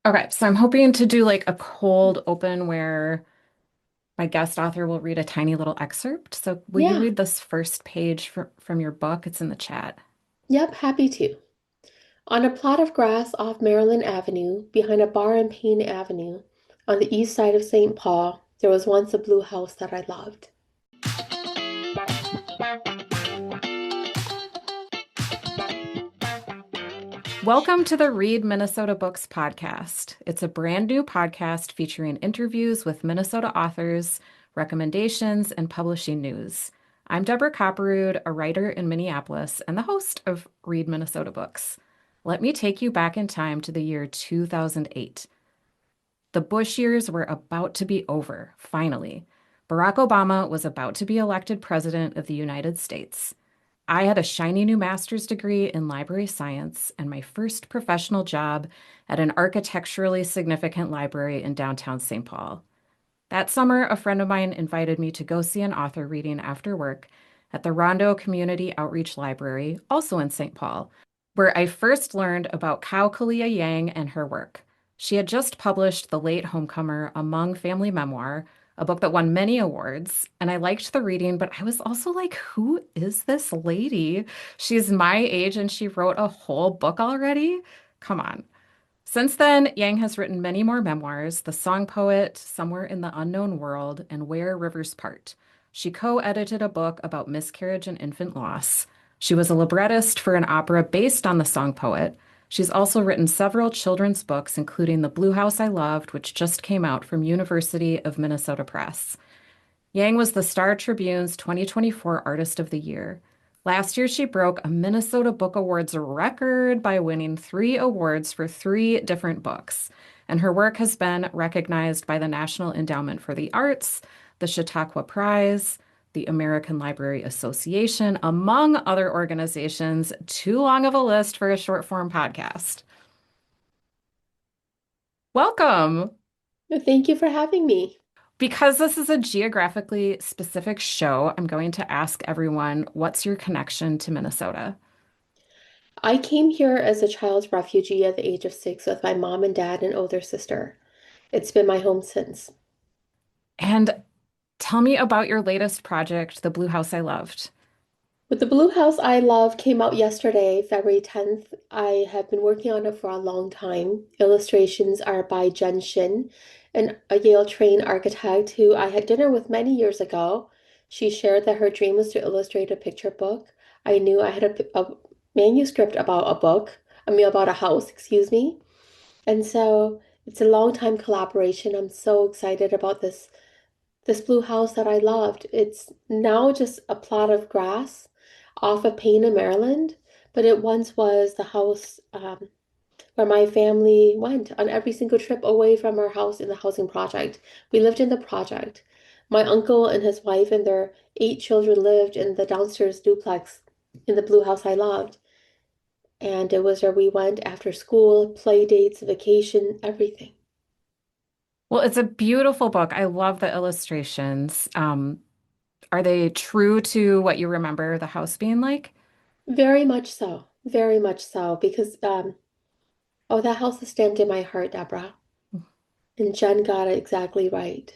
Okay, so I'm hoping to do like a cold open where my guest author will read a tiny little excerpt. So will you Yeah, read this first page from your book? It's in the chat. yep, happy to. On a plot of grass off Maryland Avenue, behind a bar in Payne Avenue, on the east side of St. Paul, there was once a blue house that I loved. Welcome to the Read Minnesota Books podcast. It's a brand new podcast featuring interviews with Minnesota authors, recommendations, and publishing news. I'm Deborah Copperud, a writer in Minneapolis and the host of Read Minnesota Books. Let me take you back in time to the year 2008. The Bush years were about to be over, finally. Barack Obama was about to be elected president of the United States. I had a shiny new master's degree in library science and my first professional job at an architecturally significant library in downtown St. Paul. That summer, a friend of mine invited me to go see an author reading after work at the Rondo Community Outreach Library, also in St. Paul, where I first learned about Kao Kalia Yang and her work. She had just published The Late Homecomer, a Hmong family memoir, a book that won many awards, and I liked the reading, but I was also like, who is this lady? She's my age and she wrote a whole book already? Come on. Since then, Yang has written many more memoirs: The Song Poet, Somewhere in the Unknown World, and Where Rivers Part. She co-edited a book about miscarriage and infant loss. She was a librettist for an opera based on The Song Poet. She's also written several children's books, including The Blue House I Loved, which just came out from University of Minnesota Press. Yang was the Star Tribune's 2024 Artist of the Year. Last year, she broke a Minnesota Book Awards record by winning 3 awards for 3 different books. And her work has been recognized by the National Endowment for the Arts, the Chautauqua Prize, the American Library Association, among other organizations. Too long of a list for a short form podcast. Welcome. Thank you for having me. Because this is a geographically specific show, I'm going to ask everyone, what's your connection to Minnesota? I came here as a child refugee at the age of 6 with my mom and dad and older sister. It's been my home since. And tell me about your latest project, The Blue House I Loved. With the Blue House I Love came out yesterday, February 10th. I have been working on it for a long time. Illustrations are by Jen Shin, a Yale trained architect who I had dinner with many years ago. She shared that her dream was to illustrate a picture book. I knew I had a manuscript about a book, about a house, excuse me. And so it's a long time collaboration. I'm so excited about this blue house that I loved. It's now just a plot of grass off of Payne in Maryland, but it once was the house where my family went on every single trip away from our house in the housing project. We lived in the project. My uncle and his wife and their 8 children lived in the downstairs duplex in the blue house I loved. And it was where we went after school, play dates, vacation, everything. Well, it's a beautiful book. I love the illustrations. Are they true to what you remember the house being like? Very much so, because oh, that house is stamped in my heart, Deborah. And Jen got it exactly right.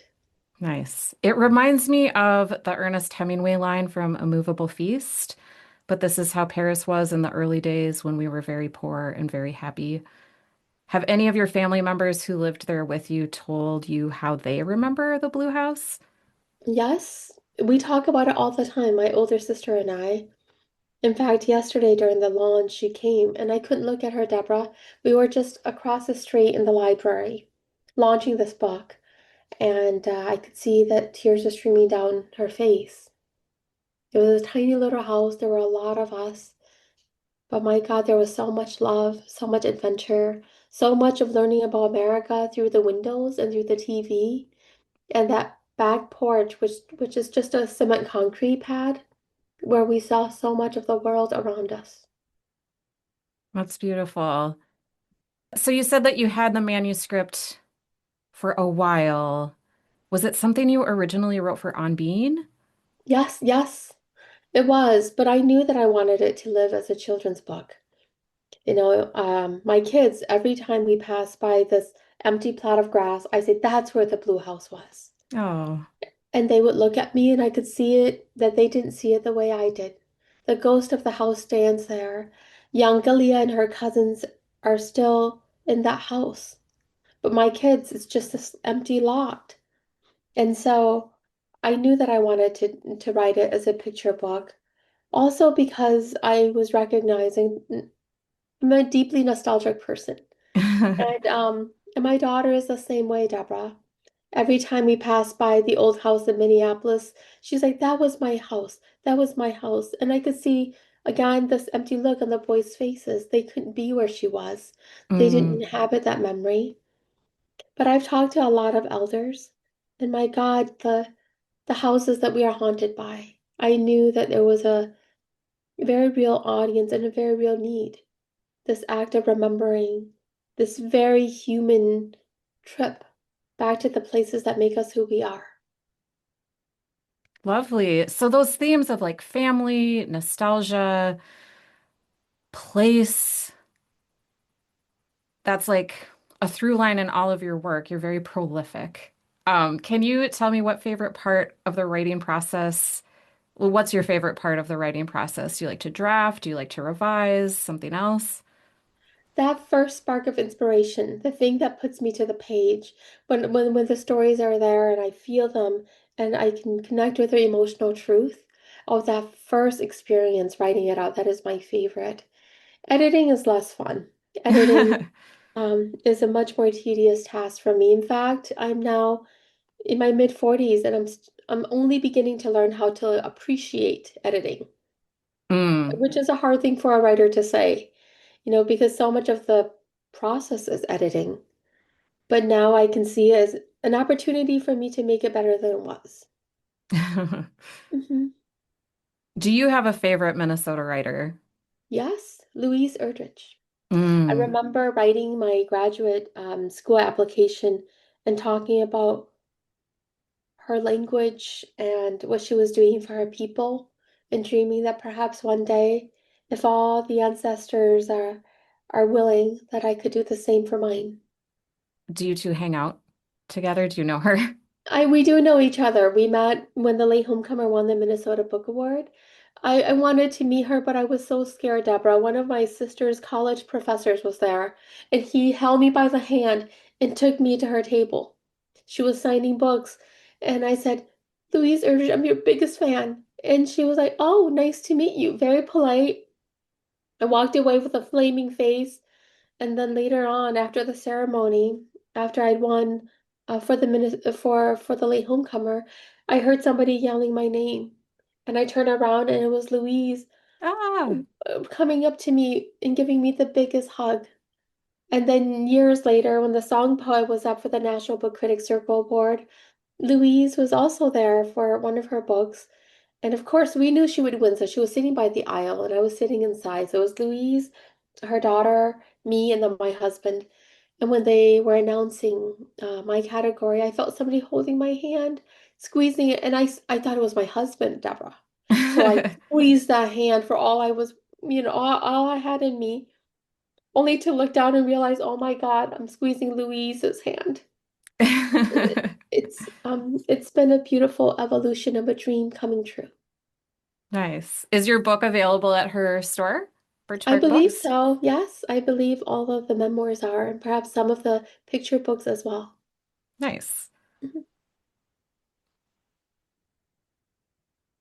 Nice. It reminds me of the Ernest Hemingway line from A Movable Feast, but this is how Paris was in the early days when we were very poor and very happy. Have any of your family members who lived there with you told you how they remember the Blue House? Yes, we talk about it all the time, my older sister and I. In fact, yesterday during the launch, she came and I couldn't look at her, Deborah. We were just across the street in the library launching this book, and I could see that tears were streaming down her face. It was a tiny little house. There were a lot of us. But my God, there was so much love, so much adventure, so much of learning about America through the windows and through the TV. And that back porch, which is just a cement concrete pad, where we saw so much of the world around us. That's beautiful. So you said that you had the manuscript for a while. Was it something you originally wrote for On Being? Yes, yes, it was. But I knew that I wanted it to live as a children's book. My kids, every time we pass by this empty plot of grass, I say, that's where the blue house was. Oh. And they would look at me and I could see it, that they didn't see it the way I did. The ghost of the house stands there. Young Galia and her cousins are still in that house. But my kids, it's just this empty lot. And so I knew that I wanted to write it as a picture book. Also because I was recognizing I'm a deeply nostalgic person. And my daughter is the same way, Deborah. Every time we pass by the old house in Minneapolis, she's like, that was my house. That was my house. And I could see again this empty look on the boys' faces. They couldn't be where she was. They didn't Mm. inhabit that memory. But I've talked to a lot of elders, and my God, the houses that we are haunted by. I knew that there was a very real audience and a very real need. This act of remembering, this very human trip back to the places that make us who we are. Lovely. So those themes of like family, nostalgia, place, that's like a through line in all of your work. You're very prolific. Can you tell me what favorite part of the writing process? Well, what's your favorite part of the writing process? Do you like to draft? Do you like to revise? Something else? That first spark of inspiration, the thing that puts me to the page, when the stories are there and I feel them and I can connect with the emotional truth of that first experience writing it out, that is my favorite. Editing is less fun. Editing is a much more tedious task for me. In fact, I'm now in my mid 40s and I'm only beginning to learn how to appreciate editing, Mm. which is a hard thing for a writer to say, because so much of the process is editing. But now I can see it as an opportunity for me to make it better than it was. hmm Do you have a favorite Minnesota writer? Yes, Louise Erdrich. I Mm. remember writing my graduate school application and talking about her language and what she was doing for her people, and dreaming that perhaps one day, if all the ancestors are willing, that I could do the same for mine. Do you two hang out together? Do you know her? We do know each other. We met when the late homecomer won the Minnesota Book Award. I wanted to meet her, but I was so scared, Deborah. One of my sister's college professors was there, and he held me by the hand and took me to her table. She was signing books, and I said, Louise Erdrich, I'm your biggest fan. And she was like, oh, nice to meet you. Very polite. I walked away with a flaming face. And then later on, after the ceremony, after I'd won for the minute for the late homecomer, I heard somebody yelling my name, and I turned around and it was Louise Ah. coming up to me and giving me the biggest hug. And then years later, when the song poet was up for the National Book Critics Circle Award, Louise was also there for one of her books. And of course, we knew she would win, so she was sitting by the aisle, and I was sitting inside. So it was Louise, her daughter, me, and then my husband. And when they were announcing my category, I felt somebody holding my hand, squeezing it, and I thought it was my husband, Deborah. So I squeezed that hand for all I was, all I had in me, only to look down and realize, oh my God, I'm squeezing Louise's hand. It's been a beautiful evolution of a dream coming true. Nice. Is your book available at her store, I Birchbark believe Books? so. Yes, I believe all of the memoirs are, and perhaps some of the picture books as well. Nice. Mhm.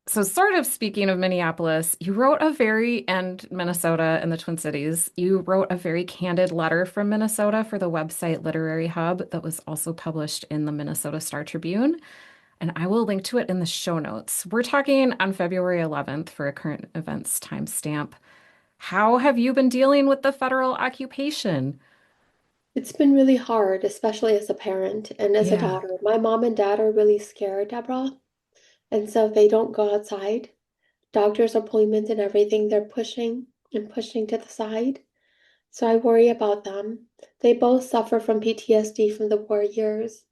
So, sort of speaking of Minneapolis, you wrote a very, and Minnesota and the Twin Cities, you wrote a very candid letter from Minnesota for the website Literary Hub that was also published in the Minnesota Star Tribune. And I will link to it in the show notes. We're talking on February 11th for a current events timestamp. How have you been dealing with the federal occupation? It's been really hard, especially as a parent and as a Yeah. daughter. My mom and dad are really scared, Deborah, and so they don't go outside. Doctor's appointments and everything, they're pushing and pushing to the side. So I worry about them. They both suffer from PTSD from the war years.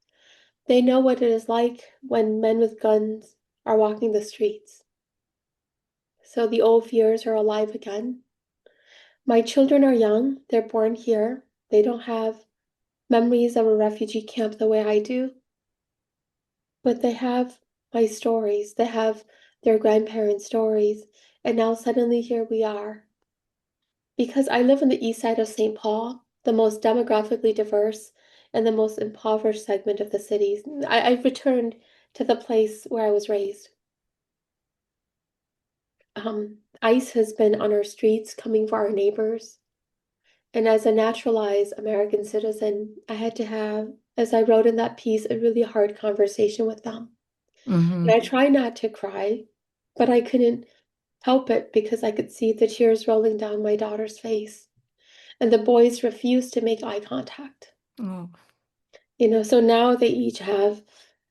They know what it is like when men with guns are walking the streets. So the old fears are alive again. My children are young, they're born here. They don't have memories of a refugee camp the way I do, but they have my stories. They have their grandparents' stories. And now suddenly here we are. Because I live on the east side of St. Paul, the most demographically diverse and the most impoverished segment of the city. I've returned to the place where I was raised. ICE has been on our streets coming for our neighbors. And as a naturalized American citizen, I had to have, as I wrote in that piece, a really hard conversation with them. Hmm. And I try not to cry, but I couldn't help it because I could see the tears rolling down my daughter's face. And the boys refused to make eye contact. Oh. So now they each have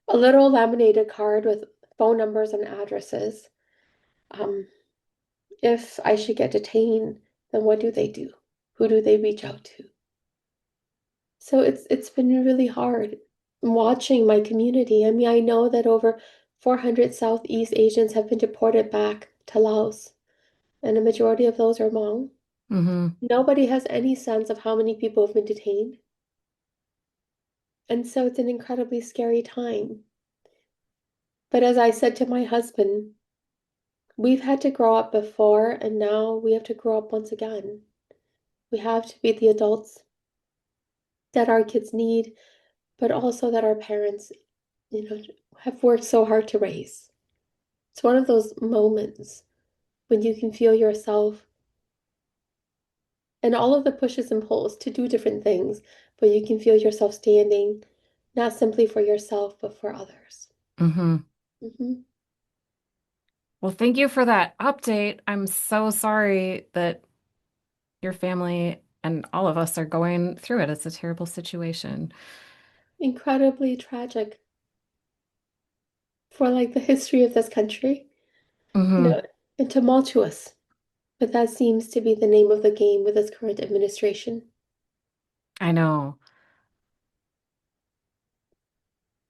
a little laminated card with phone numbers and addresses. Um, if I should get detained, then what do they do? Who do they reach out to? So it's been really hard watching my community. I mean, I know that over 400 Southeast Asians have been deported back to Laos, and a majority of those are Hmong. Hmm. Nobody has any sense of how many people have been detained. And so it's an incredibly scary time. But as I said to my husband, we've had to grow up before, and now we have to grow up once again. We have to be the adults that our kids need, but also that our parents, you know, have worked so hard to raise. It's one of those moments when you can feel yourself and all of the pushes and pulls to do different things, but you can feel yourself standing not simply for yourself, but for others. Hmm. Hmm. Well, thank you for that update. I'm so sorry that your family and all of us are going through it. It's a terrible situation. Incredibly tragic for like the history of this country, you Hmm. know, and tumultuous. But that seems to be the name of the game with this current administration. I know.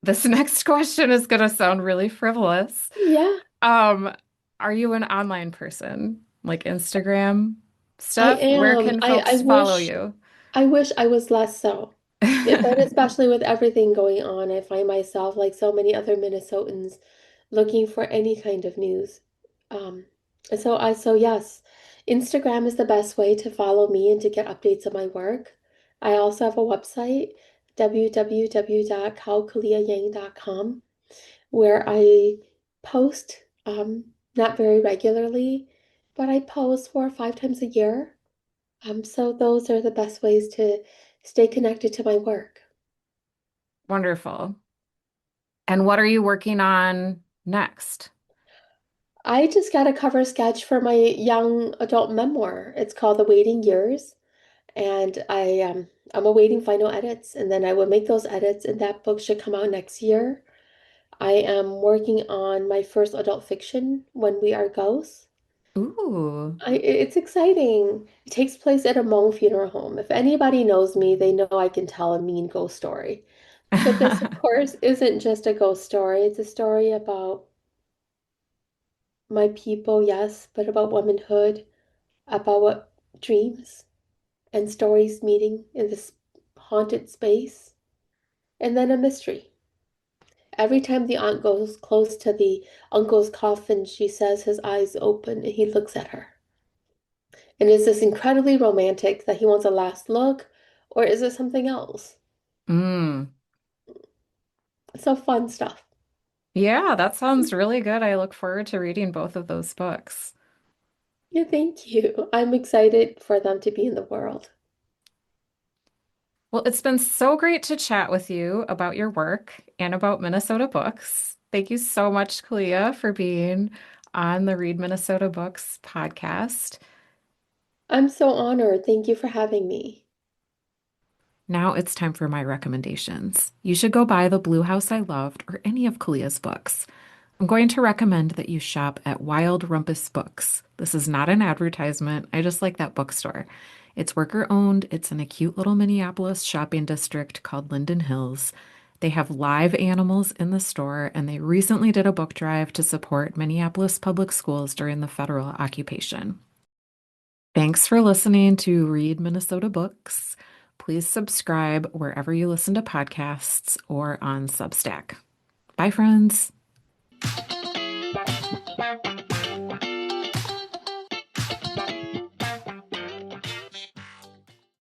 This next question is going to sound really frivolous. Yeah, Um, are you an online person? Like Instagram I stuff? Where am. can I folks follow wish you? I wish I was less so. But especially with everything going on, I find myself like so many other Minnesotans looking for any kind of news. Um, so yes, Instagram is the best way to follow me and to get updates of my work. I also have a website, www.kaokaliayang.com, where I post not very regularly, but I post 4 or 5 times a year. So those are the best ways to stay connected to my work. Wonderful. And what are you working on next? I just got a cover sketch for my young adult memoir. It's called The Waiting Years, and I'm awaiting final edits, and then I will make those edits, and that book should come out next year. I am working on my first adult fiction, When We Are Ghosts. Ooh. It's exciting. It takes place at a Hmong funeral home. If anybody knows me, they know I can tell a mean ghost story. But this, of course, isn't just a ghost story. It's a story about my people, yes, but about womanhood, about what dreams and stories meeting in this haunted space, and then a mystery. Every time the aunt goes close to the uncle's coffin, she says his eyes open and he looks at her. And is this incredibly romantic that he wants a last look, or is it something else? Mm. So fun stuff. Yeah, that sounds really good. I look forward to reading both of those books. Yeah, thank you. I'm excited for them to be in the world. Well, it's been so great to chat with you about your work and about Minnesota books. Thank you so much, Kalia, for being on the Read Minnesota Books podcast. I'm so honored. Thank you for having me. Now it's time for my recommendations. You should go buy The Blue House I Loved or any of Kalia's books. I'm going to recommend that you shop at Wild Rumpus Books. This is not an advertisement. I just like that bookstore. It's worker owned. It's in a cute little Minneapolis shopping district called Linden Hills. They have live animals in the store, and they recently did a book drive to support Minneapolis public schools during the federal occupation. Thanks for listening to Read Minnesota Books. Please subscribe wherever you listen to podcasts or on Substack. Bye, friends.